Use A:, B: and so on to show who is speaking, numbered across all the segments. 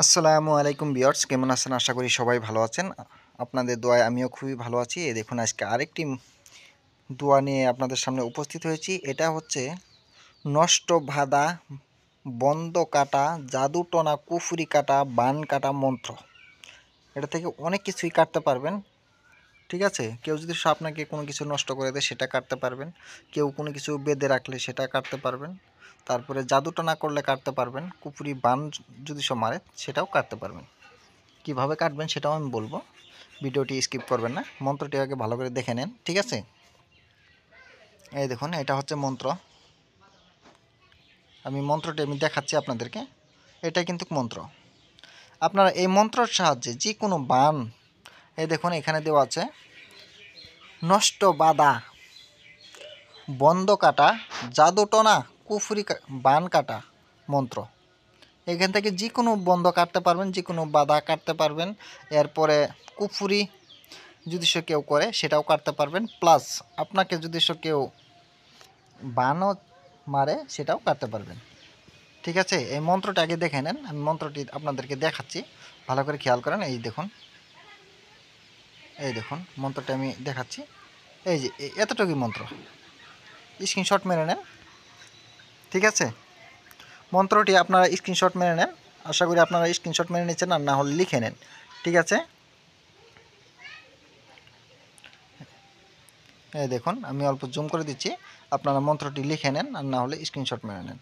A: আসসালামু আলাইকুম ভিউয়ার্স, কেমন আছেন? আশা করি সবাই ভালো আছেন। আপনাদের দোয়ায় আমিও খুবই ভালো আছি। এই দেখুন, আজকে আরেকটি দোয়া নিয়ে আপনাদের সামনে উপস্থিত হয়েছি। এটা হচ্ছে নষ্ট ভাদা, বন্ধ কাটা, জাদুটনা, কুফরি কাটা, বান কাটা মন্ত্র। এটা থেকে অনেক কিছুই কাটতে পারবেন। ঠিক আছে, কেউ যদি আপনাকে কোনো কিছু নষ্ট করে দেয় সেটা কাটতে পারবেন, কেউ কোনো কিছু বেঁধে রাখলে সেটা কাটতে পারবেন, তারপরে জাদুটনা করলে কাটতে পারবেন, কুফরি বান যদি মারে সেটাও কাটতে পারবেন। কিভাবে কাটবেন সেটাও আমি বলবো, ভিডিওটি স্কিপ করবেন না, মন্ত্রটি আগে ভালো করে দেখে নেন। ঠিক আছে, এই দেখুন, এটা হচ্ছে মন্ত্র। মন্ত্রটি আমি দেখাচ্ছি আপনাদেরকে। এটা কিন্তু মন্ত্র। আপনারা এই মন্ত্রের সাহায্যে যে কোনো বান, এই দেখুন এখানে দেওয়া আছে নষ্ট বাধা, বন্ধ কাটা, জাদুটনা, কুফরি বান কাটা মন্ত্র। এখান থেকে যে কোনো বন্ধ কাটতে পারবেন, যে কোনো বাধা কাটতে পারবেন। এরপরে কুফরি যদি কেউ করে সেটাও কাটতে পারবেন, প্লাস আপনাকে যদি কেউ বানও মারে সেটাও কাটতে পারবেন। ঠিক আছে, এই মন্ত্রটা আগে দেখে নেন। আমি মন্ত্রটি আপনাদেরকে দেখাচ্ছি, ভালো করে খেয়াল করেন। এই দেখুন মন্ত্রটা আমি দেখাচ্ছি। এই যে এতটুকুই মন্ত্র, স্ক্রিনশট মেরে নেন। ঠিক আছে, মন্ত্রটি আপনারা স্ক্রিনশট মেরে নেন। আশা করি আপনারা স্ক্রিনশট মেরে নিচ্ছেন, আর না হলে লিখে নেন। ঠিক আছে, এই দেখুন আমি অল্প জুম করে দিচ্ছি, আপনারা মন্ত্রটি লিখে নেন, আর না হলে স্ক্রিনশট মেরে নেন।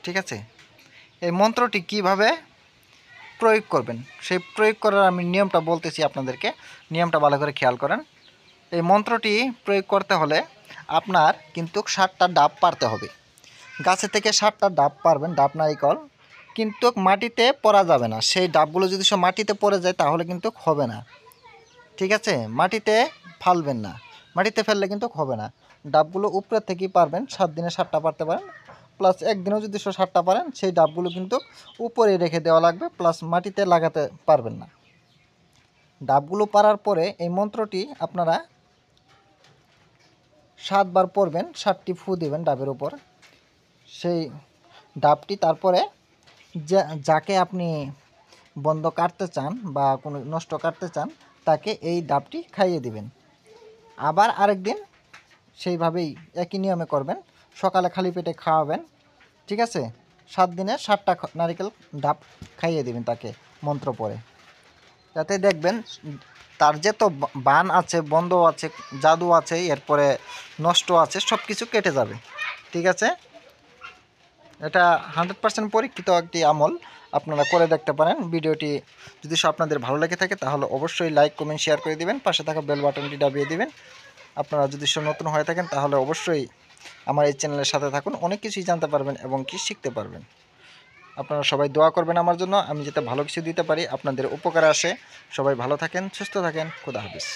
A: ঠিক আছে, এই মন্ত্রটি কিভাবে প্রয়োগ করবেন সেই প্রয়োগ করার আমি নিয়মটা বলতেছি আপনাদেরকে, নিয়মটা ভালো করে খেয়াল করেন। এই মন্ত্রটি প্রয়োগ করতে হলে আপনার কিন্তু 7টা ডাব পারতে হবে। গাছে থেকে 7টা ডাব পারবেন, ডাব নারিকল, কিন্তু মাটিতে পড়া যাবে না। সেই ডাবগুলো যদি সব মাটিতে পড়ে যায় তাহলে কিন্তু হবে না। ঠিক আছে, মাটিতে ফালবেন না, মাটিতে ফেললে কিন্তু হবে না। ডাবগুলো উপরের থেকেই পারবেন, 7 দিনে 7টা পারতে পারেন, প্লাস একদিনেও যদি 7টা পারেন সেই ডাবগুলো কিন্তু উপরে রেখে দেওয়া লাগবে, প্লাস মাটিতে লাগাতে পারবেন না। ডাবগুলো পারার পরে এই মন্ত্রটি আপনারা 7 বার পড়বেন, 7টি ফু দেবেন ডাবের উপর। সেই ডাবটি তারপরে যাকে আপনি বন্ধ কাটতে চান বা কোনো নষ্ট কাটতে চান তাকে এই ডাবটি খাইয়ে দিবেন। আবার আরেকদিন সেইভাবেই একই নিয়মে করবেন, সকালে খালি পেটে খাওয়াবেন। ঠিক আছে, 7 দিনে 7টা নারিকেল ডাব খাইয়ে দিবেন তাকে মন্ত্র পড়ে। যাতে দেখবেন তার যে তো বান আছে, বন্ধ আছে, জাদু আছে, এরপরে নষ্ট আছে, সব কিছু কেটে যাবে। ঠিক আছে, এটা 100% পরীক্ষিত একটি আমল, আপনারা করে দেখতে পারেন। ভিডিওটি যদি আপনাদের ভালো লেগে থাকে তাহলে অবশ্যই লাইক, কমেন্ট, শেয়ার করে দিবেন, পাশে থাকা বেল বাটনটি দাবিয়ে দিবেন। আপনারা যদি নতুন হয়ে থাকেন তাহলে অবশ্যই আমার এই চ্যানেলের সাথে থাকুন, অনেক কিছুই জানতে পারবেন এবং কি শিখতে পারবেন। আপনারা সবাই দোয়া করবেন আমার জন্য, আমি যাতে ভালো কিছু দিতে পারি, আপনাদের উপকারে আসে। সবাই ভালো থাকেন, সুস্থ থাকেন, খোদা হাফেজ।